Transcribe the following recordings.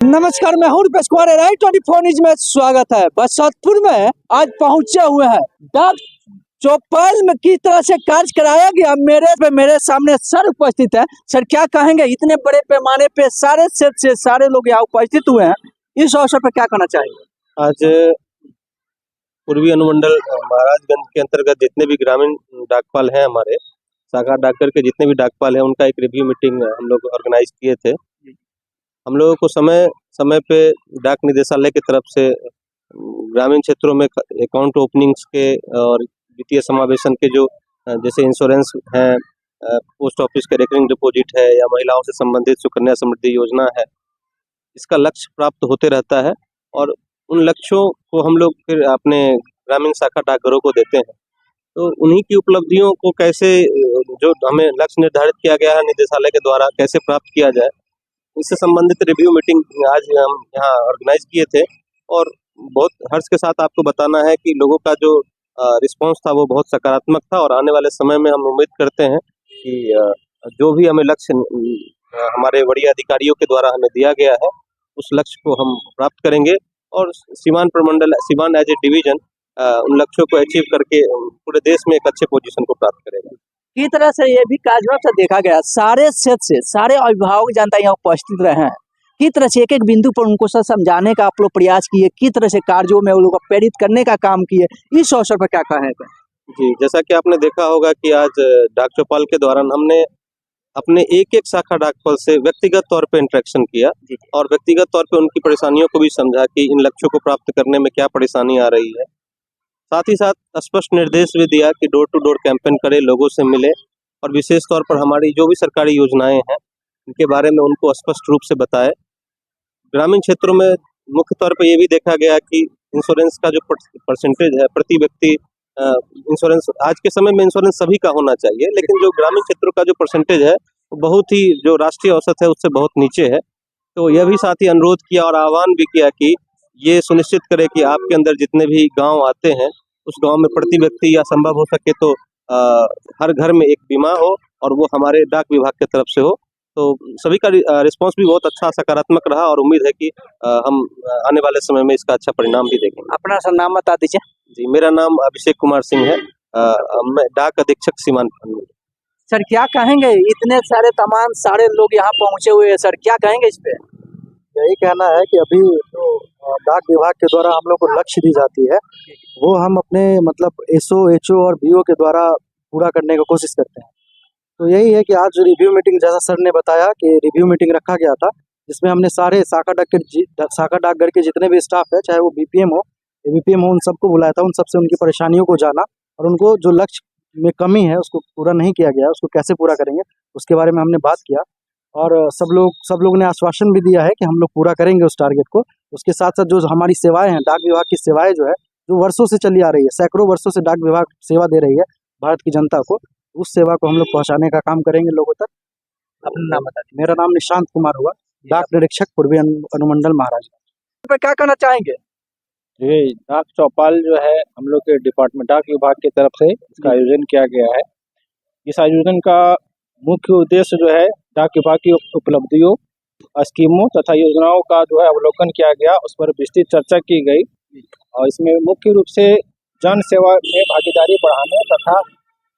नमस्कार, मैं हूं रुपेश कुमार। Rai24 न्यूज में स्वागत है। बसंतपुर में आज पहुंचे हुए हैं। डाक चौपाल में किस तरह से कार्य कराया गया, मेरे सामने सर उपस्थित है। सर, क्या कहेंगे? इतने बड़े पैमाने पे सारे क्षेत्र से सारे लोग यहाँ उपस्थित हुए हैं, इस अवसर पर क्या कहना चाहेंगे? आज पूर्वी अनुमंडल महाराजगंज के अंतर्गत जितने भी ग्रामीण डाकपाल हैं, हमारे शाखा डाकघर के जितने भी डाकपाल हैं, उनका एक रिव्यू मीटिंग हम लोग ऑर्गेनाइज किए थे। हम लोगों को समय समय पे डाक निदेशालय की तरफ से ग्रामीण क्षेत्रों में अकाउंट ओपनिंग्स के और वित्तीय समावेशन के जो जैसे इंश्योरेंस है, पोस्ट ऑफिस के रेकरिंग डिपॉजिट है, या महिलाओं से संबंधित सुकन्या समृद्धि योजना है, इसका लक्ष्य प्राप्त होते रहता है और उन लक्ष्यों को हम लोग फिर अपने ग्रामीण शाखा डाकघरों को देते हैं। तो उन्हीं की उपलब्धियों को कैसे जो हमें लक्ष्य निर्धारित किया गया है निदेशालय के द्वारा, कैसे प्राप्त किया जाए, इससे संबंधित रिव्यू मीटिंग आज हम यहाँ ऑर्गेनाइज किए थे। और बहुत हर्ष के साथ आपको बताना है कि लोगों का जो रिस्पांस था वो बहुत सकारात्मक था और आने वाले समय में हम उम्मीद करते हैं कि जो भी हमें लक्ष्य हमारे वरीय अधिकारियों के द्वारा हमें दिया गया है, उस लक्ष्य को हम प्राप्त करेंगे और सीवान प्रमंडल, सीवान एज ए डिवीजन उन लक्ष्यों को अचीव करके पूरे देश में एक अच्छे पोजीशन को प्राप्त करेगा। किस तरह से ये भी कार्यक्रम से देखा गया, सारे क्षेत्र से सारे अभिभावक जनता यहाँ उपस्थित रहे हैं। किस तरह से एक एक बिंदु पर उनको समझाने का आप लोग प्रयास किए, किस तरह से कार्यों में उन लोगों को प्रेरित करने का काम किए, इस अवसर पर क्या कहेंगे? जी, जैसा कि आपने देखा होगा कि आज डाक चौपाल के दौरान हमने अपने एक एक शाखा डाकपाल से व्यक्तिगत तौर पे इंटरेक्शन किया और व्यक्तिगत तौर पे उनकी परेशानियों को भी समझा कि इन लक्ष्यों को प्राप्त करने में क्या परेशानी आ रही है। साथ ही साथ स्पष्ट निर्देश भी दिया कि डोर टू डोर कैंपेन करें, लोगों से मिले और विशेष तौर पर हमारी जो भी सरकारी योजनाएं हैं उनके बारे में उनको स्पष्ट रूप से बताएं। ग्रामीण क्षेत्रों में मुख्य तौर पर यह भी देखा गया कि इंश्योरेंस का जो परसेंटेज है प्रति व्यक्ति, इंश्योरेंस आज के समय में इंश्योरेंस सभी का होना चाहिए, लेकिन जो ग्रामीण क्षेत्रों का जो परसेंटेज है वो बहुत ही जो राष्ट्रीय औसत है उससे बहुत नीचे है। तो यह भी साथ ही अनुरोध किया और आह्वान भी किया कि ये सुनिश्चित करें कि आपके अंदर जितने भी गांव आते हैं उस गांव में प्रति व्यक्ति या संभव हो सके तो हर घर में एक बीमा हो और वो हमारे डाक विभाग की तरफ से हो। तो सभी का रिस्पांस भी बहुत अच्छा सकारात्मक रहा और उम्मीद है कि हम आने वाले समय में इसका अच्छा परिणाम भी देखेंगे। अपना सर नाम बता दीजिए। जी, मेरा नाम अभिषेक कुमार सिंह है। मैं डाक अधीक्षक सीवान। सर, क्या कहेंगे? इतने सारे तमाम सारे लोग यहाँ पहुँचे हुए हैं, सर क्या कहेंगे इस पे? यही कहना है कि अभी जो डाक विभाग के द्वारा हम लोग को लक्ष्य दी जाती है वो हम अपने मतलब एसओ, एचओ और बीओ के द्वारा पूरा करने की कोशिश करते हैं। तो यही है कि आज जो रिव्यू मीटिंग, जैसा सर ने बताया कि रिव्यू मीटिंग रखा गया था, जिसमें हमने सारे शाखा डाकघर के जितने भी स्टाफ है, चाहे वो बीपीएम हो, एबीपीएम हो, उन सबको बुलाया था। उन सबसे उनकी परेशानियों को जाना और उनको जो लक्ष्य में कमी है उसको पूरा नहीं किया गया, उसको कैसे पूरा करेंगे उसके बारे में हमने बात किया। और सब लोग ने आश्वासन भी दिया है कि हम लोग पूरा करेंगे उस टारगेट को। उसके साथ साथ जो हमारी सेवाएं हैं, डाक विभाग की सेवाएं जो है, जो वर्षों से चली आ रही है, सैकड़ों वर्षों से डाक विभाग सेवा दे रही है भारत की जनता को, उस सेवा को हम लोग पहुंचाने का काम करेंगे लोगों तक। अपना नाम बता दीजिए। मेरा नाम निशांत कुमार हुआ, डाक निरीक्षक पूर्वी अनुमंडल महाराजगंज। पर क्या कहना चाहेंगे? ये डाक चौपाल जो है हम लोग के डिपार्टमेंट डाक विभाग की तरफ से इसका आयोजन किया गया है। इस आयोजन का मुख्य उद्देश्य जो है डाक विभाग की उपलब्धियों, स्कीमों तथा योजनाओं का जो है अवलोकन किया गया, उस पर विस्तृत चर्चा की गई और इसमें मुख्य रूप से जन सेवा में भागीदारी बढ़ाने तथा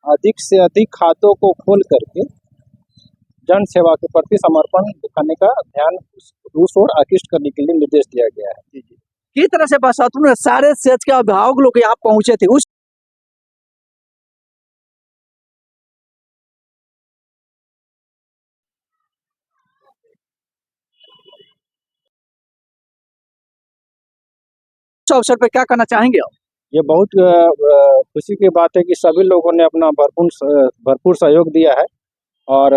अधिक से अधिक खातों को खोल करके जन सेवा के प्रति समर्पण दिखाने का ध्यान उस ओर आकृष्ट करने के लिए निर्देश दिया गया है। किस तरह से बसंतपुर में सारे क्षेत्र के अभिभावक लोग यहाँ पहुंचे थे, उस अवसर पर क्या कहना चाहेंगे आप? ये बहुत खुशी की बात है कि सभी लोगों ने अपना भरपूर सहयोग दिया है और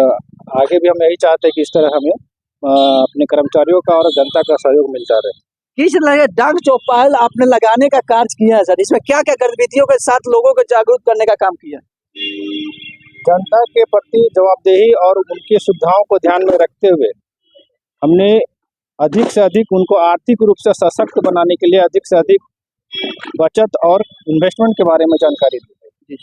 आगे भी हम यही चाहते हैं कि इस तरह हमें अपने कर्मचारियों का और जनता का सहयोग मिलता रहे। किस लगे डाक चौपाल आपने लगाने का कार्य किया है सर, इसमें क्या क्या गतिविधियों के साथ लोगों को जागरूक करने का काम किया? जनता के प्रति जवाबदेही और उनकी सुविधाओं को ध्यान में रखते हुए हमने अधिक से अधिक उनको आर्थिक रूप से सशक्त बनाने के लिए अधिक से अधिक बचत और इन्वेस्टमेंट के बारे में जानकारी दी।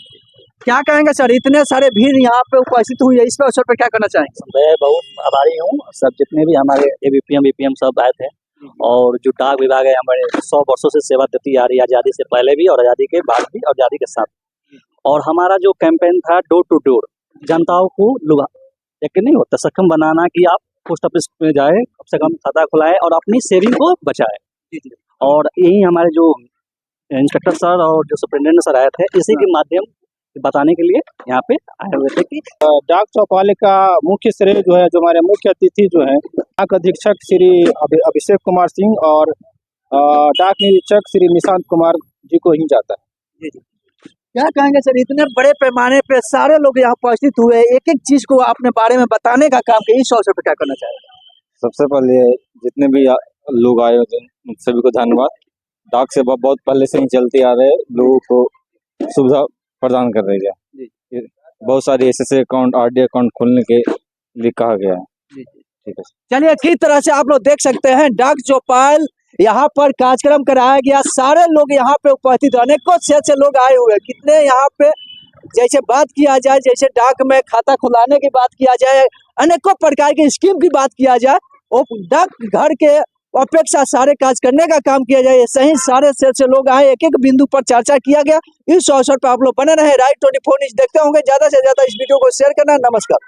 क्या कहेंगे सर, इतने सारे भीड़ यहाँ पे उपस्थित हुई है, इस पे अवसर पे क्या करना चाहेंगे? मैं बहुत आभारी हूँ। सब जितने भी हमारे एबीपीएम बीपीएम सब आए थे, और जो डाक विभाग है हमारे 100 वर्षों से सेवा देती आ रही है, आज़ादी से पहले भी और आज़ादी के बाद भी और आज़ादी के साथ। और हमारा जो कैंपेन था डोर टू डोर, जनताओं को लुभा एक नहीं होता सक्षम बनाना कि आप पोस्ट ऑफिस में जाए, कम से कम खाता खुलाए और अपनी सेविंग को बचाए। और यही हमारे जो इंस्पेक्टर सर और जो सुप्रिंटेंडेंट सर आए थे, इसी के माध्यम से बताने के लिए यहाँ पे आए हुए थे कि डाक चौपाल का मुख्य श्रेय जो है, जो हमारे मुख्य अतिथि जो है डाक अधीक्षक श्री अभिषेक कुमार सिंह और डाक निरीक्षक श्री निशांत कुमार जी को ही जाता है। क्या कहेंगे सर, इतने बड़े पैमाने पे सारे लोग यहाँ उपस्थित हुए, एक एक चीज को अपने बारे में बताने का काम किया, इस अवसर पे क्या करना चाहेंगे? सबसे पहले जितने भी लोग आए होते हैं सभी को धन्यवाद। डाक सेवा बहुत पहले से ही चलती आ रहे, लोगों को सुविधा प्रदान कर रही है। बहुत सारी एसएसए अकाउंट आरडी अकाउंट खोलने के लिए कहा गया है। ठीक है, चलिए, किस तरह से आप लोग देख सकते हैं डाक चौपाल यहाँ पर कार्यक्रम कराया गया, सारे लोग यहाँ पे उपस्थित, अनेकों शहर से लोग आए हुए। कितने यहाँ पे जैसे बात किया जाए, जैसे डाक में खाता खुलाने की बात किया जाए, अनेकों प्रकार की स्कीम की बात किया जाए, और डाक घर के अपेक्षा सारे कार्य करने का काम किया जाए, सही सारे शहर से लोग आए, एक एक बिंदु पर चर्चा किया गया। इस अवसर पर आप लोग बने रहे, राइट 24 न्यूज़ देखते होंगे, ज्यादा से ज्यादा इस वीडियो को शेयर करना। नमस्कार।